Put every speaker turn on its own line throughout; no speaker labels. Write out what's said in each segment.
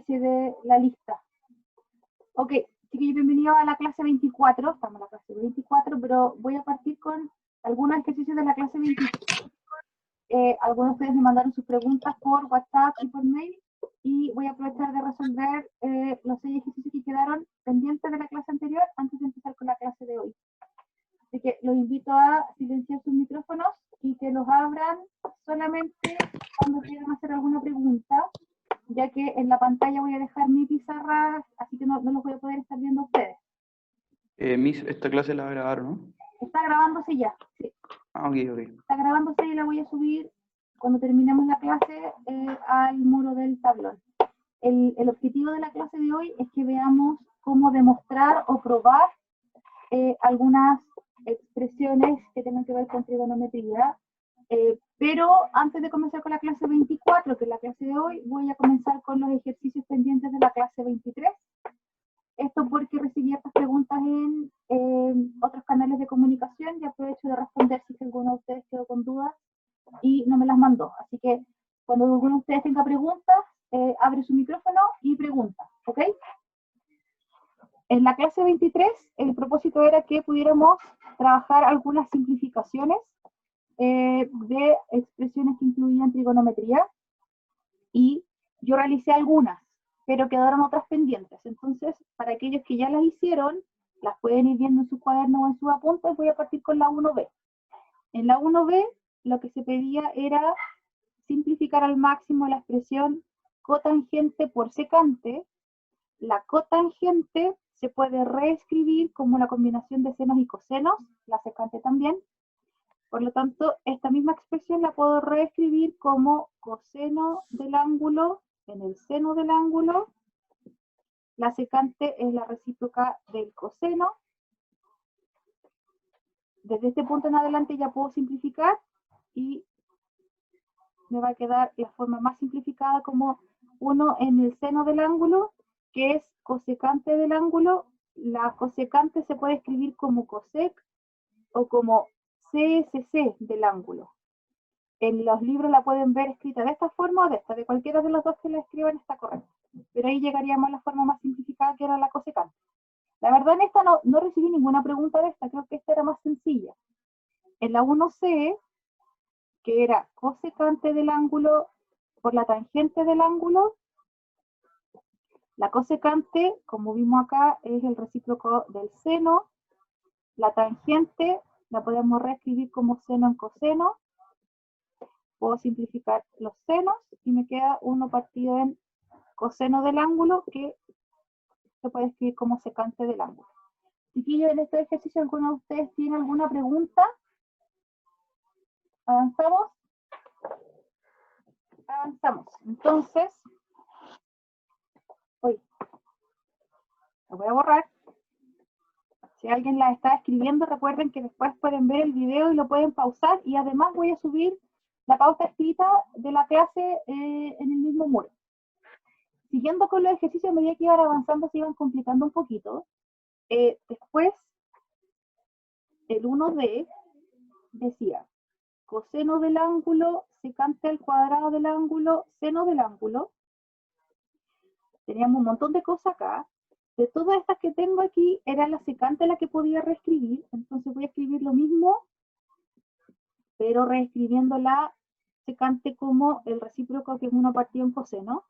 desaparece de la lista. Ok, chiquillos, bienvenidos a la clase 24, estamos en la clase 24, pero voy a partir con algunos ejercicios de la clase 23. Algunos de ustedes me mandaron sus preguntas por WhatsApp y por mail, y voy a aprovechar de resolver los 6 ejercicios que quedaron pendientes de la clase anterior antes de empezar con la clase de hoy. Así que los invito a silenciar sus micrófonos y que los abran solamente cuando quieran hacer alguna pregunta, ya que en la pantalla voy a dejar mi pizarra, así que no los voy a poder estar viendo a ustedes.
Miss, esta clase la va a grabar, ¿no?
Está grabándose ya, sí.
Ah, ok.
Está grabándose y la voy a subir cuando terminemos la clase al muro del tablón. El objetivo de la clase de hoy es que veamos cómo demostrar o probar algunas expresiones que tengan que ver con trigonometría. Pero antes de comenzar con la clase 24, que es la clase de hoy, voy a comenzar con los ejercicios pendientes de la clase 23. Esto porque recibí estas preguntas en otros canales de comunicación y aprovecho de responder si alguno de ustedes quedó con dudas y no me las mandó. Así que cuando alguno de ustedes tenga preguntas, abre su micrófono y pregunta, ¿ok? En la clase 23, el propósito era que pudiéramos trabajar algunas simplificaciones de expresiones que incluían trigonometría, y yo realicé algunas, pero quedaron otras pendientes. Entonces, para aquellos que ya las hicieron, las pueden ir viendo en sus cuadernos o en sus apuntes. Voy a partir con la 1B. En la 1B, lo que se pedía era simplificar al máximo la expresión cotangente por secante. La cotangente se puede reescribir como la combinación de senos y cosenos, la secante también. Por lo tanto, esta misma expresión la puedo reescribir como coseno del ángulo en el seno del ángulo. La secante es la recíproca del coseno. Desde este punto en adelante ya puedo simplificar y me va a quedar la forma más simplificada como 1 en el seno del ángulo, que es cosecante del ángulo. La cosecante se puede escribir como cosec o como CSC del ángulo. En los libros la pueden ver escrita de esta forma o de esta, de cualquiera de los dos que la escriban está correcto. Pero ahí llegaríamos a la forma más simplificada, que era la cosecante. La verdad, en esta no recibí ninguna pregunta de esta, creo que esta era más sencilla. En la 1C, que era cosecante del ángulo por la tangente del ángulo, la cosecante, como vimos acá, es el recíproco del seno. La tangente la podemos reescribir como seno en coseno. Puedo simplificar los senos y me queda 1 partido en coseno del ángulo, que se puede escribir como secante del ángulo. Chiquillos, en este ejercicio, ¿alguno de ustedes tiene alguna pregunta? ¿Avanzamos? Avanzamos. Entonces, lo voy a borrar. Si alguien la está escribiendo, recuerden que después pueden ver el video y lo pueden pausar, y además voy a subir la pauta escrita de la clase en el mismo muro. Siguiendo con los ejercicios, a medida que iban avanzando se iban complicando un poquito. Después, el 1D decía coseno del ángulo, secante al cuadrado del ángulo, seno del ángulo. Teníamos un montón de cosas acá. De todas estas que tengo aquí, era la secante la que podía reescribir. Entonces voy a escribir lo mismo, pero reescribiendo la secante como el recíproco, que es 1 partido en coseno.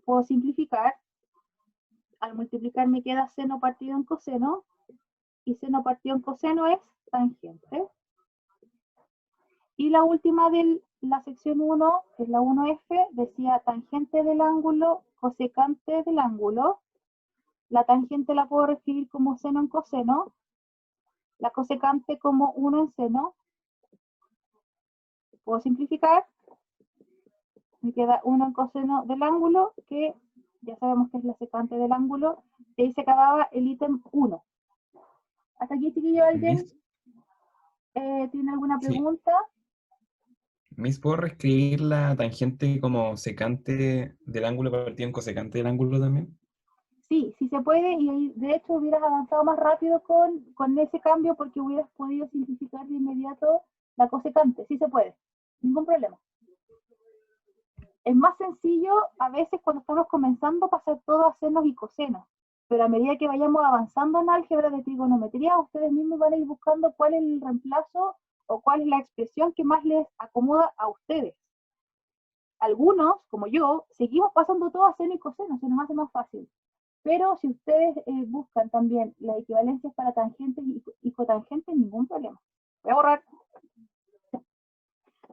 Puedo simplificar. Al multiplicar me queda seno partido en coseno, y seno partido en coseno es tangente. Y la última de la sección 1, que es la 1F, decía tangente del ángulo, cosecante del ángulo. La tangente la puedo reescribir como seno en coseno, la cosecante como 1 en seno. Puedo simplificar, me queda 1 en coseno del ángulo, que ya sabemos que es la secante del ángulo, y ahí se acababa el ítem 1. ¿Hasta aquí, chiquillo, alguien tiene alguna pregunta?
Miss, ¿puedo reescribir la tangente como secante del ángulo partido en cosecante del ángulo también?
Sí, sí se puede, y de hecho hubieras avanzado más rápido con ese cambio, porque hubieras podido simplificar de inmediato la cosecante. Sí se puede, ningún problema. es más sencillo a veces cuando estamos comenzando pasar todo a senos y cosenos, pero a medida que vayamos avanzando en álgebra de trigonometría, ustedes mismos van a ir buscando cuál es el reemplazo o cuál es la expresión que más les acomoda a ustedes. Algunos, como yo, seguimos pasando todo a seno y coseno, se nos hace más fácil. Pero si ustedes buscan también las equivalencias para tangentes y cotangentes, ningún problema. Voy a borrar.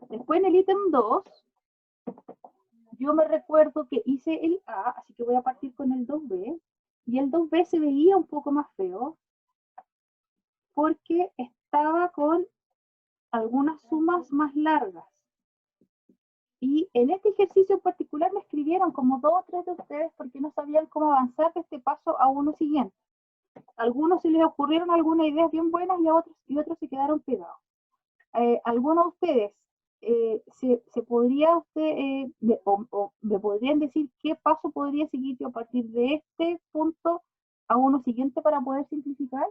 Después en el ítem 2, yo me recuerdo que hice el A, así que voy a partir con el 2B. Y el 2B se veía un poco más feo porque estaba con algunas sumas más largas. Y en este ejercicio en particular me escribieron como 2 o 3 de ustedes porque no sabían cómo avanzar de este paso a uno siguiente. A algunos se les ocurrieron algunas ideas bien buenas y otros se quedaron pegados. Algunos de ustedes, se podría usted, me podrían decir qué paso podría seguir yo a partir de este punto a uno siguiente para poder simplificar?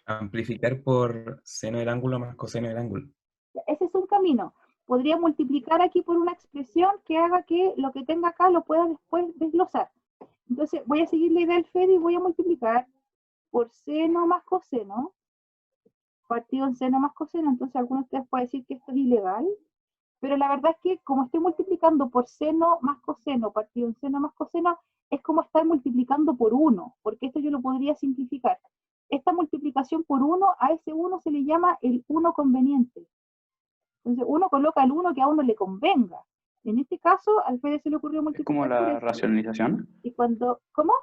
Amplificar por seno del ángulo más coseno del ángulo.
Ese es un camino. Podría multiplicar aquí por una expresión que haga que lo que tenga acá lo pueda después desglosar. Entonces voy a seguir la idea del Fede y voy a multiplicar por seno más coseno, partido en seno más coseno. Entonces algunos de ustedes pueden decir que esto es ilegal, pero la verdad es que como estoy multiplicando por seno más coseno, partido en seno más coseno, es como estar multiplicando por 1, porque esto yo lo podría simplificar. Esta multiplicación por 1, a ese 1 se le llama el 1 conveniente. Entonces uno coloca el 1 que a uno le convenga. En este caso, al Fede se le ocurrió
Es
multiplicar
como
por
la
esto.
racionalización.
Y cuando, ¿cómo?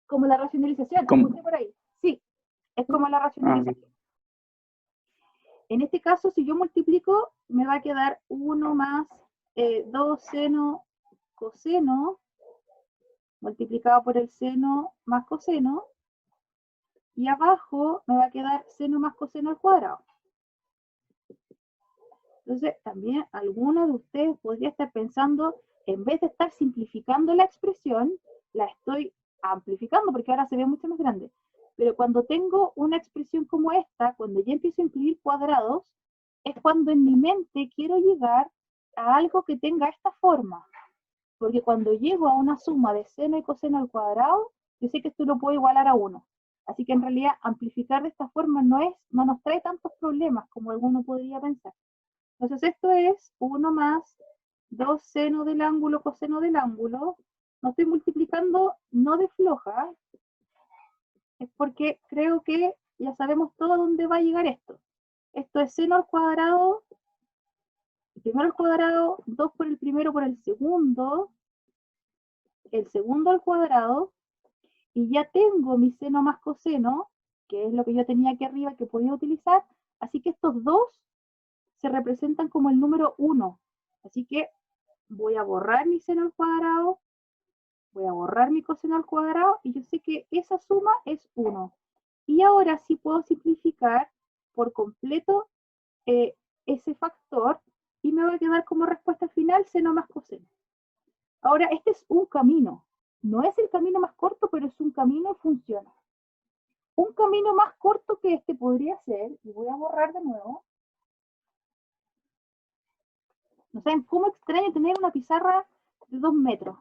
Como la racionalización,
Como-
apunté por ahí. Sí, es como la
ok.
racionalización. En este caso, si yo multiplico, me va a quedar 1 más 2 seno coseno, multiplicado por el seno más coseno, y abajo me va a quedar seno más coseno al cuadrado. Entonces, también algunos de ustedes podría estar pensando, en vez de estar simplificando la expresión, la estoy amplificando porque ahora se ve mucho más grande. Pero cuando tengo una expresión como esta, cuando ya empiezo a incluir cuadrados, es cuando en mi mente quiero llegar a algo que tenga esta forma. Porque cuando llego a una suma de seno y coseno al cuadrado, yo sé que esto lo puedo igualar a 1. Así que en realidad amplificar de esta forma no nos trae tantos problemas como alguno podría pensar. Entonces esto es 1 más 2 seno del ángulo coseno del ángulo. No estoy multiplicando no de floja, es porque creo que ya sabemos todo dónde va a llegar esto. Esto es seno al cuadrado, primero al cuadrado, 2 por el primero por el segundo al cuadrado, y ya tengo mi seno más coseno, que es lo que yo tenía aquí arriba que podía utilizar, así que estos dos se representan como el número 1. Así que voy a borrar mi seno al cuadrado, voy a borrar mi coseno al cuadrado, y yo sé que esa suma es 1. Y ahora sí puedo simplificar por completo ese factor, y me va a quedar como respuesta final seno más coseno. Ahora, este es un camino. No es el camino más corto, pero es un camino y funciona. Un camino más corto que este podría ser, y voy a borrar de nuevo. No saben cómo extraño tener una pizarra de 2 metros.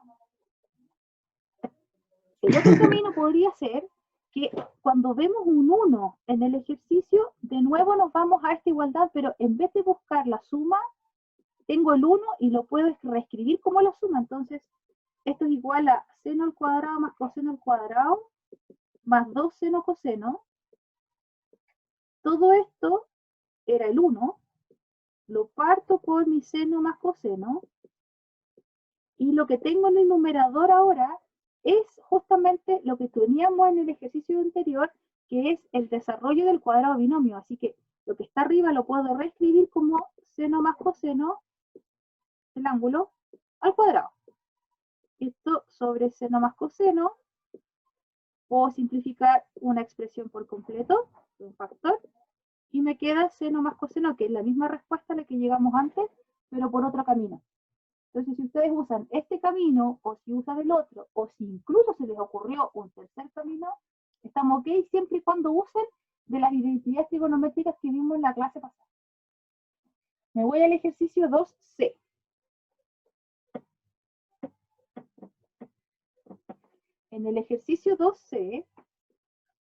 El otro camino podría ser que cuando vemos un 1 en el ejercicio, de nuevo nos vamos a esta igualdad, pero en vez de buscar la suma, tengo el 1 y lo puedo reescribir como la suma. Entonces, esto es igual a seno al cuadrado más coseno al cuadrado, más 2 seno coseno. Todo esto era el 1, lo parto por mi seno más coseno, y lo que tengo en el numerador ahora es justamente lo que teníamos en el ejercicio anterior, que es el desarrollo del cuadrado binomio. Así que lo que está arriba lo puedo reescribir como seno más coseno del ángulo al cuadrado. Esto sobre seno más coseno, puedo simplificar una expresión por completo, un factor, y me queda seno más coseno, que es la misma respuesta a la que llegamos antes, pero por otro camino. Entonces, si ustedes usan este camino, o si usan el otro, o si incluso se les ocurrió un tercer camino, estamos ok siempre y cuando usen de las identidades trigonométricas que vimos en la clase pasada. Me voy al ejercicio 2C. En el ejercicio 2C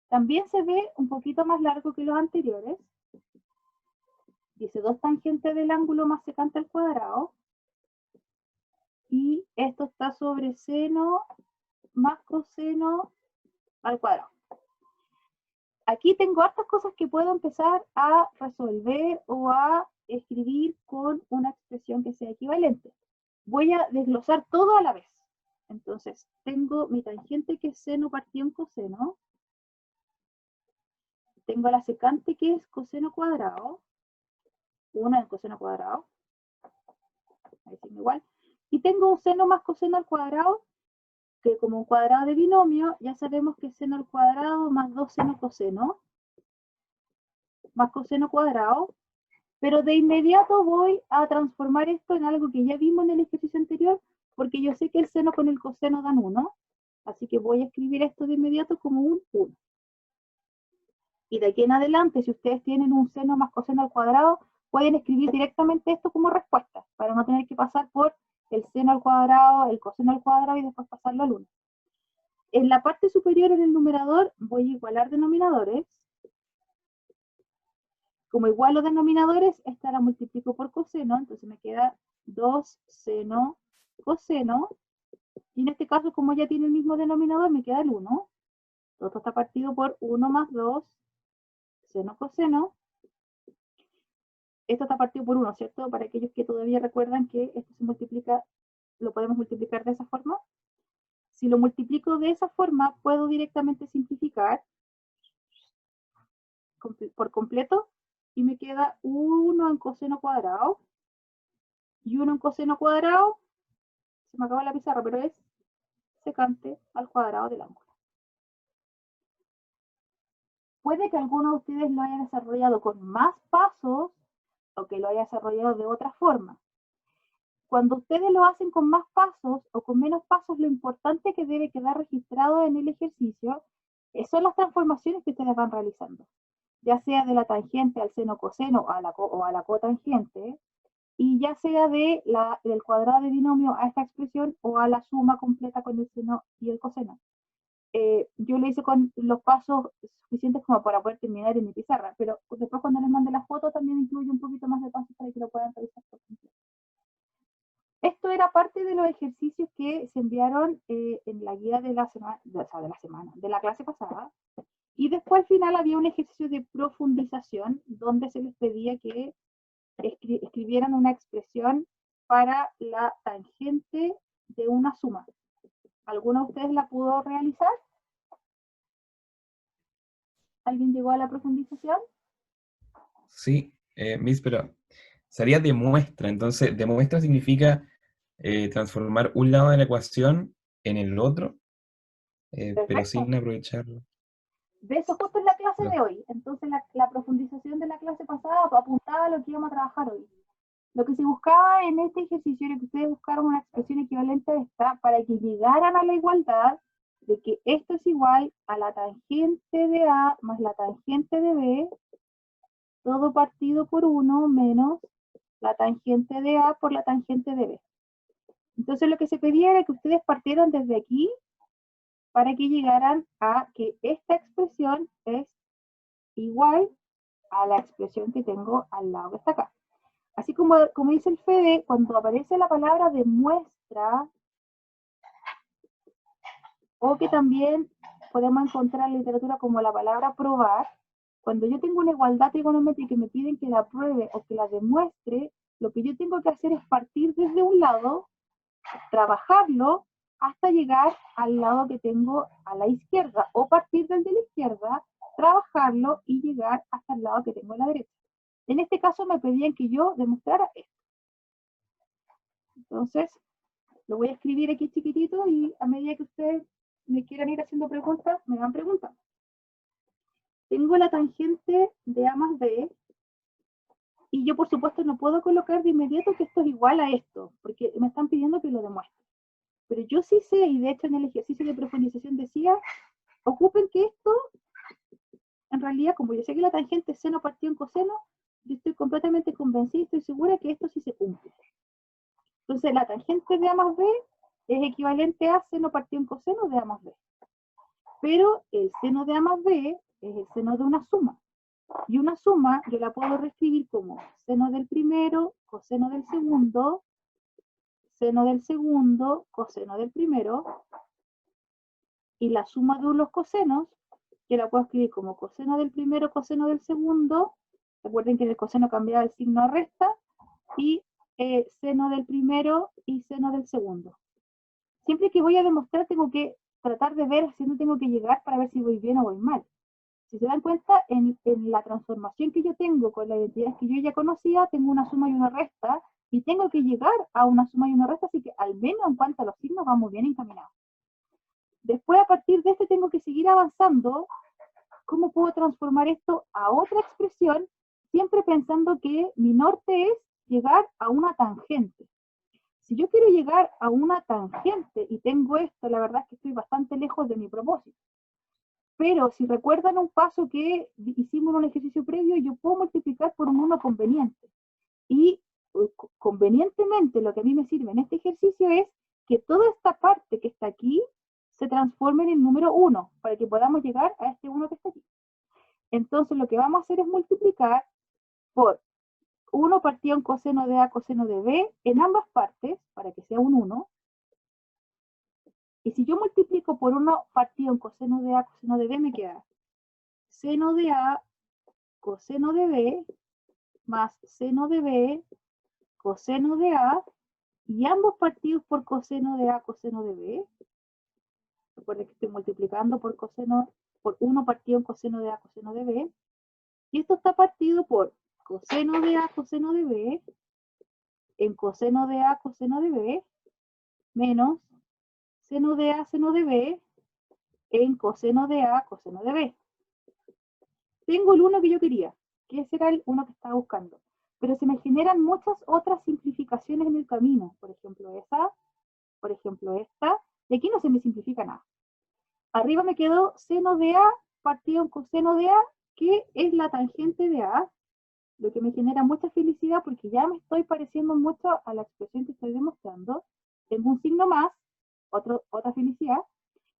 también se ve un poquito más largo que los anteriores. Dice 2 tangentes del ángulo más secante al cuadrado. Y esto está sobre seno más coseno al cuadrado. Aquí tengo hartas cosas que puedo empezar a resolver o a escribir con una expresión que sea equivalente. Voy a desglosar todo a la vez. Entonces, tengo mi tangente que es seno partido en coseno. Tengo la secante que es coseno cuadrado. 1 en coseno cuadrado. Ahí sí, igual. Y tengo un seno más coseno al cuadrado, que como un cuadrado de binomio, ya sabemos que es seno al cuadrado más 2 seno coseno, más coseno cuadrado. Pero de inmediato voy a transformar esto en algo que ya vimos en el ejercicio anterior, porque yo sé que el seno con el coseno dan 1. Así que voy a escribir esto de inmediato como un 1. Y de aquí en adelante, si ustedes tienen un seno más coseno al cuadrado, pueden escribir directamente esto como respuesta, para no tener que pasar por el seno al cuadrado, el coseno al cuadrado y después pasarlo al 1. En la parte superior, en el numerador, voy a igualar denominadores. Como igualo denominadores, esta la multiplico por coseno, entonces me queda 2 seno coseno. Y en este caso, como ya tiene el mismo denominador, me queda el 1. Todo esto está partido por 1 más 2 seno coseno. Esto está partido por 1, ¿cierto? Para aquellos que todavía recuerdan que esto se multiplica, lo podemos multiplicar de esa forma. Si lo multiplico de esa forma, puedo directamente simplificar por completo y me queda 1 en coseno cuadrado y 1 en coseno cuadrado, se me acaba la pizarra, pero es secante al cuadrado del ángulo. Puede que alguno de ustedes lo haya desarrollado con más pasos o que lo haya desarrollado de otra forma. Cuando ustedes lo hacen con más pasos o con menos pasos, lo importante que debe quedar registrado en el ejercicio son las transformaciones que ustedes van realizando, ya sea de la tangente al seno coseno o a la cotangente, y ya sea del cuadrado de binomio a esta expresión o a la suma completa con el seno y el coseno. Yo lo hice con los pasos suficientes como para poder terminar en mi pizarra, pero después cuando les mande la foto también incluye un poquito más de pasos para que lo puedan revisar por completo. Esto era parte de los ejercicios que se enviaron en la guía de la semana, de la clase pasada. Y después al final había un ejercicio de profundización donde se les pedía que escribieran una expresión para la tangente de una suma. ¿Alguno de ustedes la pudo realizar? ¿Alguien llegó a la profundización?
Sí, Miss, pero sería demuestra. Entonces, demuestra significa transformar un lado de la ecuación en el otro, pero
Perfecto.
sin aprovecharlo.
De eso justo es la clase
No.
de hoy. Entonces la profundización de la clase pasada apuntaba a lo que íbamos a trabajar hoy. Lo que se buscaba en este ejercicio era que ustedes buscaran una expresión equivalente a esta para que llegaran a la igualdad de que esto es igual a la tangente de A más la tangente de B, todo partido por 1 menos la tangente de A por la tangente de B. Entonces lo que se pedía era que ustedes partieran desde aquí para que llegaran a que esta expresión es igual a la expresión que tengo al lado que está acá. Así como dice el Fede, cuando aparece la palabra demuestra, o que también podemos encontrar en la literatura como la palabra probar, cuando yo tengo una igualdad trigonométrica y me piden que la pruebe o que la demuestre, lo que yo tengo que hacer es partir desde un lado, trabajarlo hasta llegar al lado que tengo a la izquierda, o partir desde la izquierda, trabajarlo y llegar hasta el lado que tengo a la derecha. En este caso me pedían que yo demostrara esto. Entonces, lo voy a escribir aquí chiquitito y a medida que ustedes me quieran ir haciendo preguntas, me van preguntando. Tengo la tangente de A más B y yo por supuesto no puedo colocar de inmediato que esto es igual a esto, porque me están pidiendo que lo demuestre. Pero yo sí sé, y de hecho en el ejercicio de profundización decía, ocupen que esto, en realidad, como yo sé que la tangente es seno partido en coseno, yo estoy completamente convencida y estoy segura que esto sí se cumple. Entonces, la tangente de A más B es equivalente a seno partido en coseno de A más B. Pero el seno de A más B es el seno de una suma. Y una suma yo la puedo reescribir como seno del primero, coseno del segundo, seno del segundo, coseno del primero. Y la suma de los cosenos, yo la puedo escribir como coseno del primero, coseno del segundo. Recuerden que en el coseno cambiaba el signo a resta. Y seno del primero y seno del segundo. Siempre que voy a demostrar tengo que tratar de ver hacia dónde tengo que llegar para ver si voy bien o voy mal. Si se dan cuenta, en la transformación que yo tengo con la identidad que yo ya conocía, tengo una suma y una resta, y tengo que llegar a una suma y una resta, así que al menos en cuanto a los signos vamos bien encaminados. Después, a partir de este, tengo que seguir avanzando. ¿Cómo puedo transformar esto a otra expresión? Siempre pensando que mi norte es llegar a una tangente. Si yo quiero llegar a una tangente y tengo esto, la verdad es que estoy bastante lejos de mi propósito. Pero si recuerdan un paso que hicimos en un ejercicio previo, yo puedo multiplicar por un 1 conveniente. Y convenientemente lo que a mí me sirve en este ejercicio es que toda esta parte que está aquí se transforme en el número 1, para que podamos llegar a este 1 que está aquí. Entonces lo que vamos a hacer es multiplicar por 1 partido en coseno de A, coseno de B, en ambas partes, para que sea un 1. Y si yo multiplico por 1 partido en coseno de A, coseno de B, me queda seno de A, coseno de B, más seno de B, coseno de A, y ambos partidos por coseno de A, coseno de B. Recuerden que estoy multiplicando por 1 partido en coseno de A, coseno de B. Y esto está partido por coseno de A, coseno de B, en coseno de A, coseno de B, menos seno de A, seno de B, en coseno de A, coseno de B. Tengo el 1 que yo quería, que ese era el 1 que estaba buscando. Pero se me generan muchas otras simplificaciones en el camino. Por ejemplo, esa, por ejemplo, esta. Y aquí no se me simplifica nada. Arriba me quedó seno de A partido en coseno de A, que es la tangente de A, lo que me genera mucha felicidad porque ya me estoy pareciendo mucho a la expresión que estoy demostrando. Tengo un signo más, otra felicidad.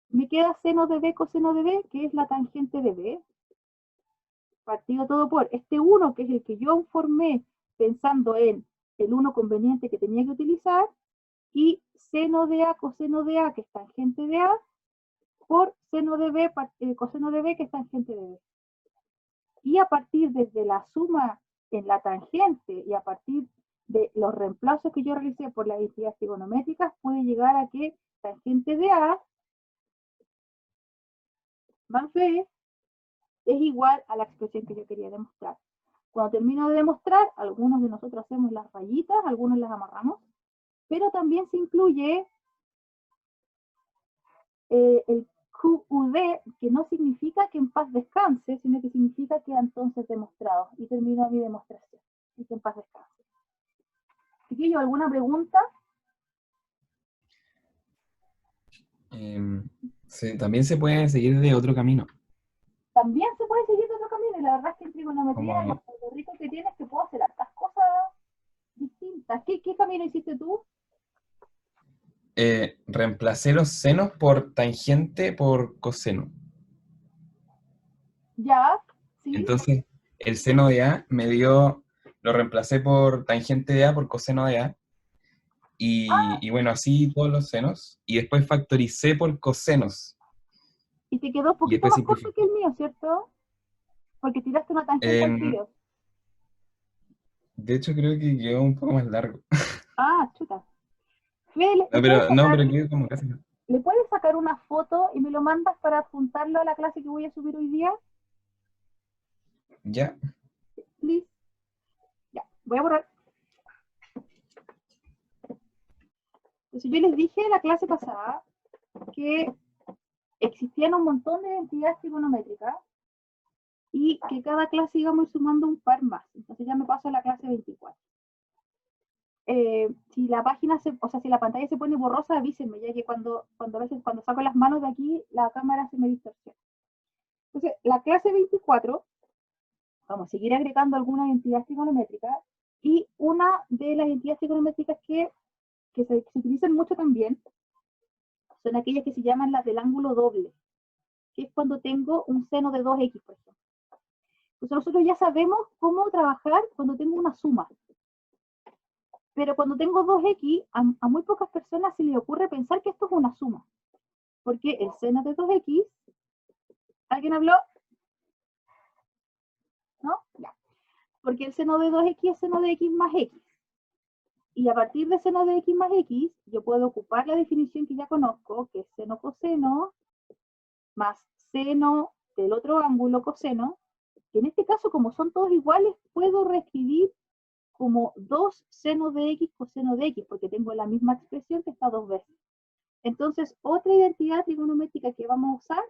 Me queda seno de B, coseno de B, que es la tangente de B. Partido todo por este 1, que es el que yo formé pensando en el 1 conveniente que tenía que utilizar, y seno de A, coseno de A, que es tangente de A, por seno de B, coseno de B, que es tangente de B. Y a partir desde la suma en la tangente y a partir de los reemplazos que yo realicé por las identidades trigonométricas, pude llegar a que tangente de A más B es igual a la expresión que yo quería demostrar. Cuando termino de demostrar, algunos de nosotros hacemos las rayitas, algunos las amarramos, pero también se incluye el QUD, que no significa que en paz descanse, sino que significa que entonces demostrado. Y termino mi demostración. Y que en paz descanse. Chiquillo, ¿alguna pregunta?
Sí, también se puede seguir de otro camino.
También se puede seguir de otro camino, y la verdad es que en trigonometría
Como,
lo rico que tienes es que puedo hacer hartas cosas distintas. ¿Qué camino hiciste tú?
reemplacé los senos por tangente por coseno.
Ya, sí.
Entonces, el seno de A lo reemplacé por tangente de A por coseno de A. Y bueno, así todos los senos. Y después factoricé por cosenos.
Y te quedó un
Y
poquito
después
más corto que
simplifiqué.
el mío, ¿cierto? Porque tiraste una tangente al
En-
tiro.
de hecho, creo que quedó un poco más largo.
Ah, chuta. Fede,
No, pero, no, pero quedó como casi.
¿le puedes sacar una foto y me lo mandas para apuntarlo a la clase que voy a subir hoy día?
Ya.
Please. Ya, voy a borrar. Entonces yo les dije en la clase pasada que existían un montón de identidades trigonométricas y que cada clase íbamos sumando un par más. Entonces ya me paso a la clase 24. Si la página, si la pantalla se pone borrosa, avísenme, ya que cuando a veces cuando saco las manos de aquí, la cámara se me distorsiona. Entonces, la clase 24 vamos a seguir agregando algunas entidades trigonométricas, y una de las entidades trigonométricas que se utilizan mucho también son aquellas que se llaman las del ángulo doble, que es cuando tengo un seno de 2x, por ejemplo. Entonces nosotros ya sabemos cómo trabajar cuando tengo una suma. Pero cuando tengo 2x, a muy pocas personas se les ocurre pensar que esto es una suma. Porque el seno de 2x, ¿alguien habló? ¿No? Ya. Porque el seno de 2x es seno de x más x. Y a partir de seno de x más x, yo puedo ocupar la definición que ya conozco, que es seno coseno, más seno del otro ángulo coseno, que en este caso, como son todos iguales, puedo reescribir como 2 seno de x coseno de x, porque tengo la misma expresión que está 2 veces. Entonces, otra identidad trigonométrica que vamos a usar,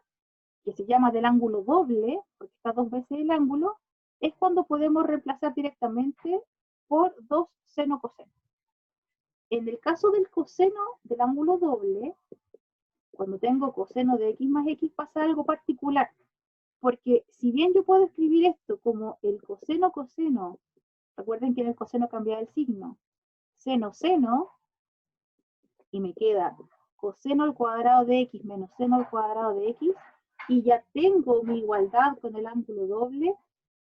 que se llama del ángulo doble, porque está 2 veces el ángulo, es cuando podemos reemplazar directamente por 2 seno coseno. En el caso del coseno del ángulo doble, cuando tengo coseno de x más x, pasa algo particular. Porque si bien yo puedo escribir esto como el coseno coseno, recuerden que en el coseno cambia el signo, seno seno, y me queda coseno al cuadrado de x menos seno al cuadrado de x, y ya tengo mi igualdad con el ángulo doble,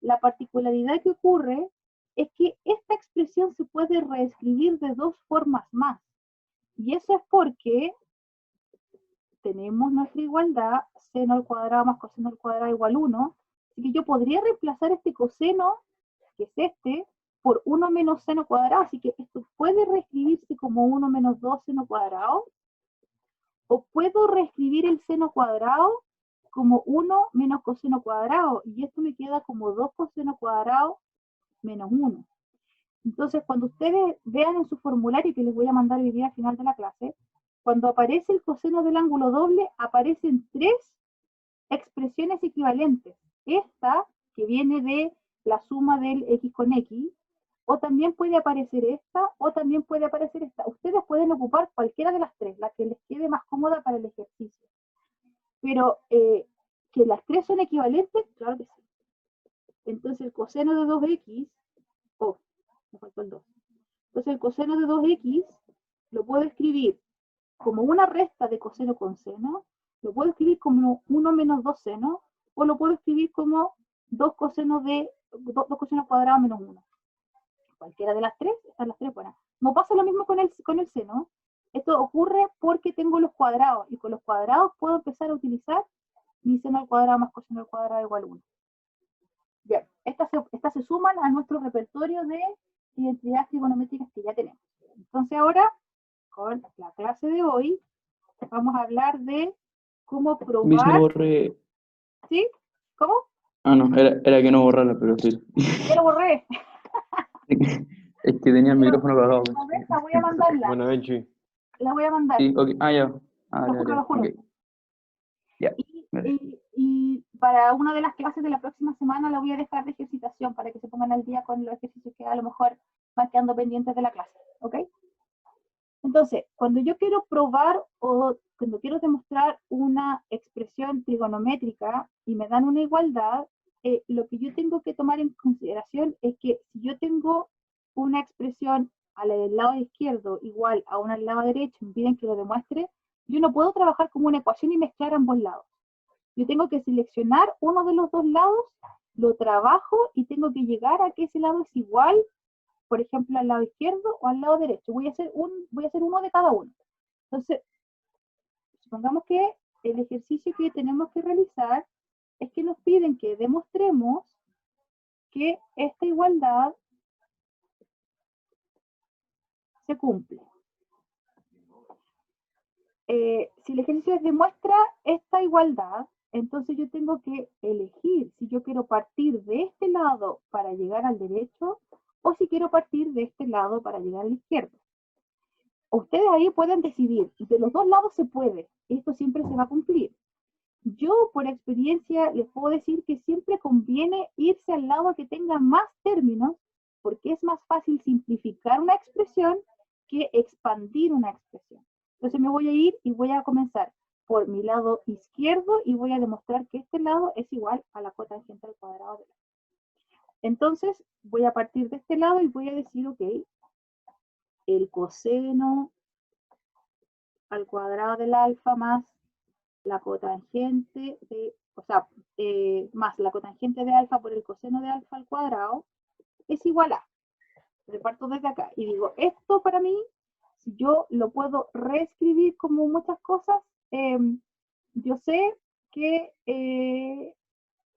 la particularidad que ocurre es que esta expresión se puede reescribir de 2 formas más. Y eso es porque tenemos nuestra igualdad, seno al cuadrado más coseno al cuadrado igual 1, así que yo podría reemplazar este coseno, que es este, por 1 menos seno cuadrado, así que esto puede reescribirse como 1 menos 2 seno cuadrado, o puedo reescribir el seno cuadrado como 1 menos coseno cuadrado, y esto me queda como 2 coseno cuadrado menos 1. Entonces, cuando ustedes vean en su formulario, que les voy a mandar hoy día al final de la clase, cuando aparece el coseno del ángulo doble, aparecen 3 expresiones equivalentes. Esta, que viene de la suma del x con x, o también puede aparecer esta, o también puede aparecer esta. Ustedes pueden ocupar cualquiera de las 3, la que les quede más cómoda para el ejercicio. Pero que las 3 son equivalentes, claro que sí. Entonces el coseno de 2x, me faltó el 2. Entonces el coseno de 2x lo puedo escribir como una resta de coseno con seno, lo puedo escribir como 1 menos 2 seno, o lo puedo escribir como 2 cosenos cuadrados menos 1. Cualquiera de las 3, están las 3 buenas. No pasa lo mismo con el seno. Esto ocurre porque tengo los cuadrados, y con los cuadrados puedo empezar a utilizar mi seno al cuadrado más coseno al cuadrado igual 1. Bien, estas se suman a nuestro repertorio de identidades trigonométricas que ya tenemos. Entonces ahora, con la clase de hoy, vamos a hablar de cómo
Miss, no
probar...
borré.
¿Sí? ¿Cómo?
Ah, no, era que no borrarla, pero sí.
Ya lo borré.
Es que tenía el micrófono apagado.
A ver, la voy a mandarla.
Bueno, Benji.
La voy a mandar.
Sí, ok. Ah, ya. Ah,
Lo juro, lo juro.
ok. Ya. Vale.
Y para una de las clases de la próxima semana la voy a dejar de ejercitación para que se pongan al día con los ejercicios que a lo mejor van quedando pendientes de la clase, ¿ok? Entonces, cuando yo quiero probar o cuando quiero demostrar una expresión trigonométrica y me dan una igualdad, lo que yo tengo que tomar en consideración es que si yo tengo una expresión al lado izquierdo igual a una al lado derecho, me piden que lo demuestre, yo no puedo trabajar como una ecuación y mezclar ambos lados. Yo tengo que seleccionar uno de los dos lados, lo trabajo y tengo que llegar a que ese lado es igual, por ejemplo, al lado izquierdo o al lado derecho. Voy a hacer uno de cada uno. Entonces, supongamos que el ejercicio que tenemos que realizar es que nos piden que demostremos que esta igualdad se cumple. Si el ejercicio demuestra esta igualdad, entonces yo tengo que elegir si yo quiero partir de este lado para llegar al derecho o si quiero partir de este lado para llegar al izquierdo. Ustedes ahí pueden decidir, de los dos lados se puede, esto siempre se va a cumplir. Yo por experiencia les puedo decir que siempre conviene irse al lado que tenga más términos, porque es más fácil simplificar una expresión que expandir una expresión. Entonces me voy a ir y voy a comenzar por mi lado izquierdo y voy a demostrar que este lado es igual a la cotangente al cuadrado de la. Entonces, voy a partir de este lado y voy a decir, ok, el coseno al cuadrado del alfa más la cotangente de, o sea, más la cotangente de alfa por el coseno de alfa al cuadrado es igual a. Reparto desde acá y digo, esto para mí, si yo lo puedo reescribir como muchas cosas, yo sé que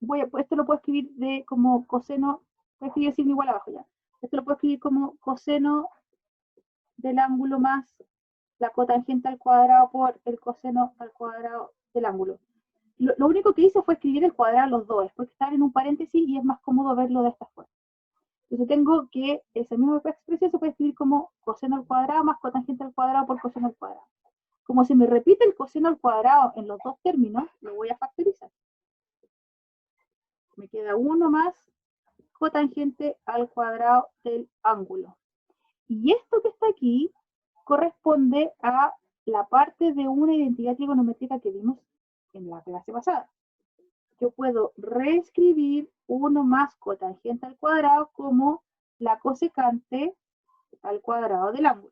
esto lo puedo escribir como coseno, voy a escribir sin igual abajo ya. Esto lo puedo escribir como coseno del ángulo más la cotangente al cuadrado por el coseno al cuadrado del ángulo. Lo único que hice fue escribir el cuadrado los dos, porque están en un paréntesis y es más cómodo verlo de esta forma. Entonces tengo que esa misma expresión se puede escribir como coseno al cuadrado más cotangente al cuadrado por coseno al cuadrado. Como se me repite el coseno al cuadrado en los dos términos, lo voy a factorizar. Me queda 1 más cotangente al cuadrado del ángulo. Y esto que está aquí corresponde a la parte de una identidad trigonométrica que vimos en la clase pasada. Yo puedo reescribir 1 más cotangente al cuadrado como la cosecante al cuadrado del ángulo.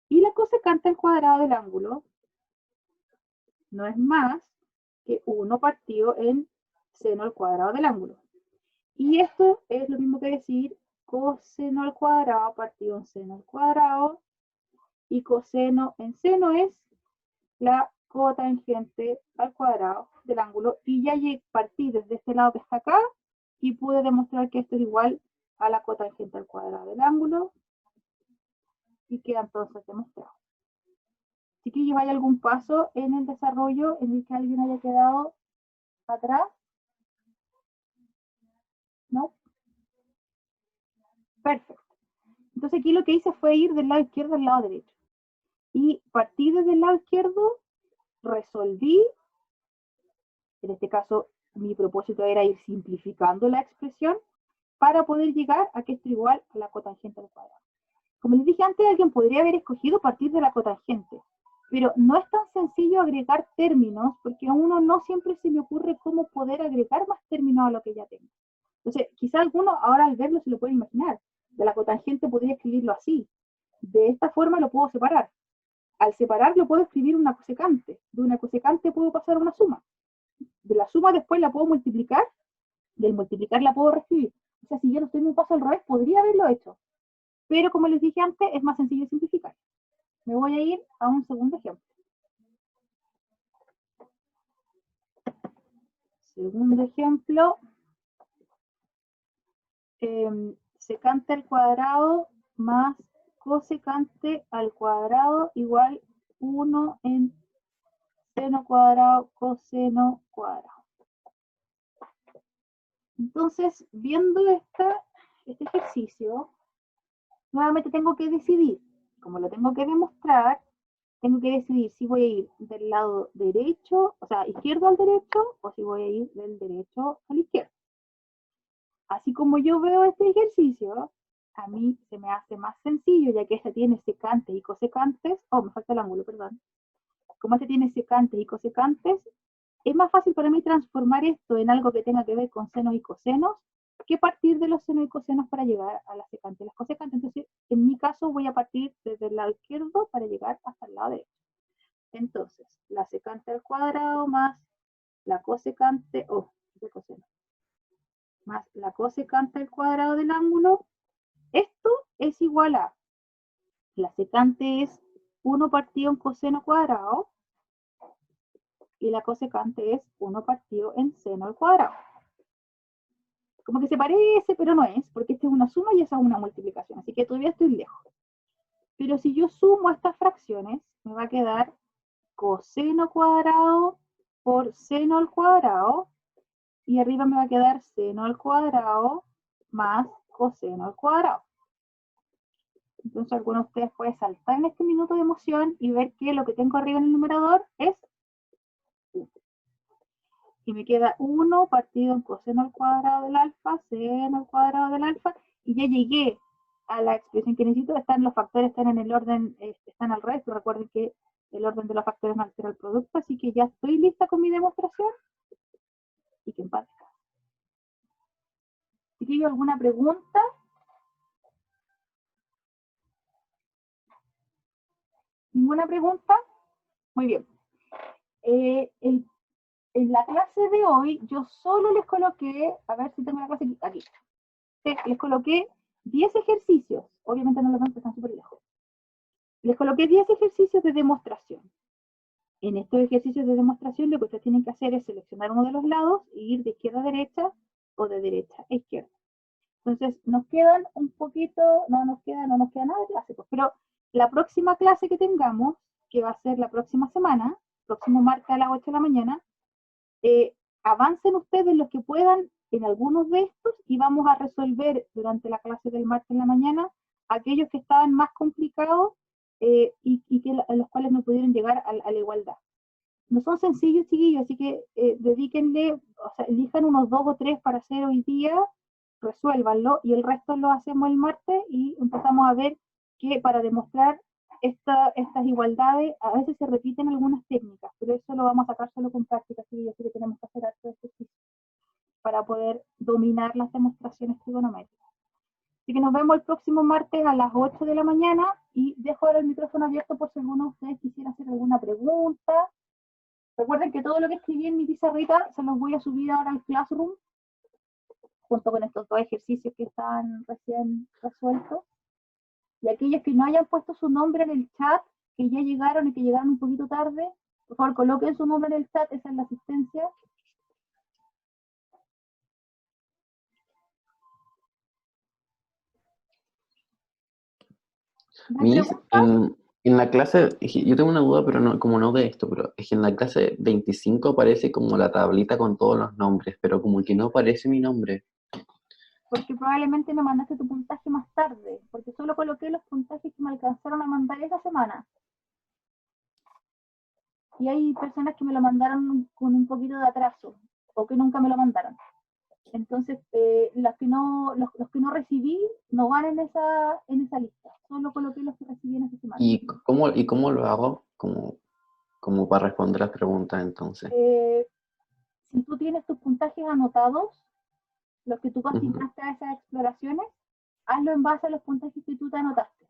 Y la cosecante al cuadrado del ángulo no es más que 1 partido en seno al cuadrado del ángulo. Y esto es lo mismo que decir coseno al cuadrado partido en seno al cuadrado. Y coseno en seno es la cotangente al cuadrado del ángulo. Y ya partí desde este lado que está acá y pude demostrar que esto es igual a la cotangente al cuadrado del ángulo. Y queda entonces demostrado. Chiquillos, ¿hay algún paso en el desarrollo en el que alguien haya quedado atrás? ¿No? Perfecto. Entonces aquí lo que hice fue ir del lado izquierdo al lado derecho. Y partí desde el lado izquierdo, resolví, en este caso mi propósito era ir simplificando la expresión para poder llegar a que esto es igual a la cotangente al cuadrado. Como les dije antes, alguien podría haber escogido partir de la cotangente, pero no es tan sencillo agregar términos porque a uno no siempre se le ocurre cómo poder agregar más términos a lo que ya tengo. Entonces, quizá alguno ahora al verlo se lo puede imaginar. De la cotangente podría escribirlo así. De esta forma lo puedo separar. Al separarlo puedo escribir una cosecante. De una cosecante puedo pasar a una suma. De la suma después la puedo multiplicar. Del multiplicar la puedo reescribir. O sea, si yo no estoy en un paso al revés, podría haberlo hecho. Pero como les dije antes, es más sencillo simplificar. Me voy a ir a un segundo ejemplo. Segundo ejemplo. Secante al cuadrado más cosecante al cuadrado igual 1 en seno cuadrado coseno cuadrado. Entonces, viendo este ejercicio, nuevamente tengo que decidir. Como lo tengo que demostrar, tengo que decidir si voy a ir del lado derecho, o sea, izquierdo al derecho, o si voy a ir del derecho al izquierdo. Así como yo veo este ejercicio, a mí se me hace más sencillo, ya que este tiene secantes y cosecantes, me falta el ángulo, perdón. Como este tiene secantes y cosecantes, es más fácil para mí transformar esto en algo que tenga que ver con senos y cosenos, que partir de los senos y cosenos para llegar a las secantes y las cosecantes. Entonces, en mi caso voy a partir desde el lado izquierdo para llegar hasta el lado derecho. Entonces, la secante al cuadrado más la cosecante, de coseno, más la cosecante al cuadrado del ángulo, esto es igual a, la secante es 1 partido en coseno cuadrado, y la cosecante es 1 partido en seno al cuadrado. Como que se parece, pero no es, porque esta es una suma y esa es una multiplicación, así que todavía estoy lejos. Pero si yo sumo estas fracciones, me va a quedar coseno cuadrado por seno al cuadrado, y arriba me va a quedar seno al cuadrado más coseno al cuadrado. Entonces alguno de ustedes puede saltar en este minuto de emoción y ver que lo que tengo arriba en el numerador es 1. Y me queda 1 partido en coseno al cuadrado del alfa, seno al cuadrado del alfa, y ya llegué a la expresión que necesito. Los factores están en el orden, están al revés, pero recuerden que el orden de los factores no altera el producto, así que ya estoy lista con mi demostración, y que en paz. Chiquillos, ¿alguna pregunta? ¿Ninguna pregunta? Muy bien. En la clase de hoy, yo solo les coloqué, a ver si tengo la clase aquí. Les coloqué 10 ejercicios. Obviamente no los ven porque están súper lejos. Les coloqué 10 ejercicios de demostración. En estos ejercicios de demostración, lo que ustedes tienen que hacer es seleccionar uno de los lados e ir de izquierda a derecha o de derecha a izquierda. Entonces, nos quedan un poquito, no nos queda nada de clase, pues, pero la próxima clase que tengamos, que va a ser la próxima semana, próximo martes a las 8 de la mañana, avancen ustedes los que puedan en algunos de estos y vamos a resolver durante la clase del martes en la mañana aquellos que estaban más complicados y que a los cuales no pudieron llegar a la igualdad. No son sencillos, chiquillos, así que dedíquenle, o sea, elijan unos 2 o 3 para hacer hoy día, resuélvanlo y el resto lo hacemos el martes y empezamos a ver que para demostrar estas igualdades a veces se repiten algunas técnicas, pero eso lo vamos a sacar solo con práctica, así que tenemos que hacer harto ejercicio para poder dominar las demostraciones trigonométricas. Así que nos vemos el próximo martes a las 8 de la mañana y dejo ahora el micrófono abierto por si alguno de ustedes quisiera hacer alguna pregunta. Recuerden que todo lo que escribí en mi pizarrita se los voy a subir ahora al Classroom junto con estos 2 ejercicios que están recién resueltos. Y aquellos que no hayan puesto su nombre en el chat, que ya llegaron y que llegaron un poquito tarde, por favor coloquen su nombre en el chat, esa es la asistencia.
Miss, en la clase, yo tengo una duda, pero no, como no de esto, pero es que en la clase 25 aparece como la tablita con todos los nombres, pero como que no aparece mi nombre.
Porque probablemente me mandaste tu puntaje más tarde, porque solo coloqué los puntajes que me alcanzaron a mandar esa semana. Y hay personas que me lo mandaron con un poquito de atraso, o que nunca me lo mandaron. Entonces, los que no recibí no van en esa lista. Solo coloqué los que recibí en esa semana.
¿Y cómo lo hago? Como para responder las preguntas, entonces.
Si tú tienes tus puntajes anotados, los que tú asignaste a esas exploraciones, hazlo en base a los puntajes que tú te anotaste.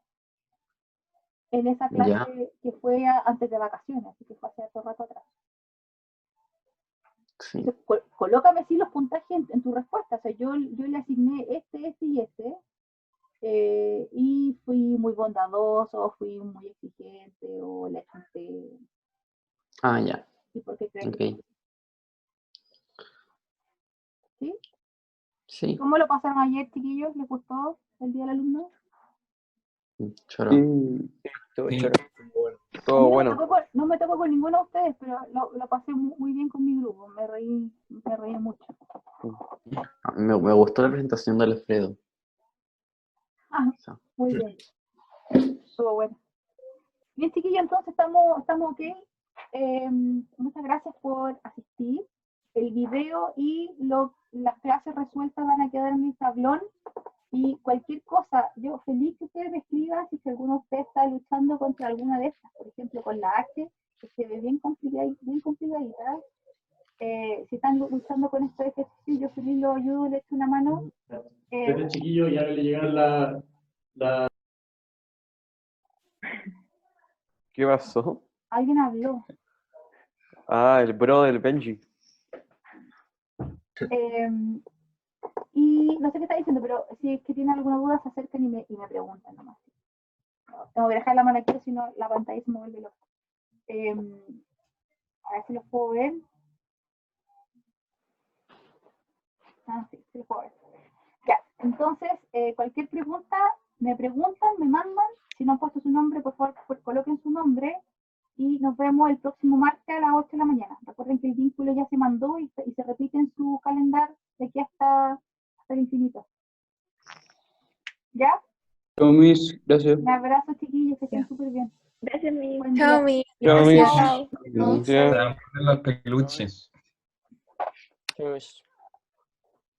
En esa clase que fue antes de vacaciones, así que fue hace todo rato atrás.
Sí.
Entonces, colócame así los puntajes en tu respuesta. O sea, yo le asigné este y este, y fui muy bondadoso, fui muy exigente, o le junté.
Ah, ya.
¿Y por qué crees
Okay.
que ¿sí?
Sí.
¿Cómo lo pasaron ayer, chiquillos? ¿Les gustó el Día del Alumno?
Choro.
Sí, estuvo
Sí.
choro. Todo bueno.
No me tocó con ninguno de ustedes, pero lo pasé muy bien con mi grupo. Me reí mucho.
Me gustó la presentación de Alfredo.
Ah, muy bien. Estuvo bueno. Bien, chiquillos, entonces estamos ok. Muchas gracias por asistir. El video y las clases resueltas van a quedar en mi tablón. Y cualquier cosa, yo feliz que ustedes me escriban si alguno de ustedes está luchando contra alguna de estas. Por ejemplo, con la H, que se ve bien complicadita. Si están luchando con estos ejercicios, yo feliz los ayudo, les echo una mano.
Chiquillo, ya le llegaron la...
¿Qué pasó?
Alguien habló.
Ah, el bro del Benji.
Y no sé qué está diciendo, pero si es que tienen alguna duda, se acercan y me preguntan nomás. No, tengo que dejar la mano aquí, si no la pantalla se me vuelve loca. A ver si los puedo ver. Ah, sí, sí los puedo ver. Ya, entonces, cualquier pregunta, me preguntan, me mandan. Si no han puesto su nombre, por favor, coloquen su nombre. Y nos vemos el próximo martes a las 8 de la mañana. Recuerden que el vínculo ya se mandó y se repite en su calendario de aquí hasta el infinito. ¿Ya?
Chao, Miss. Gracias.
Un abrazo, chiquillos, que estén súper bien.
Gracias, mi.
Buen
Chao,
día.
mi.
Chao,
Gracias.
Miss.
Chao.
Ya.
Están los peluches.
Chao, Miss.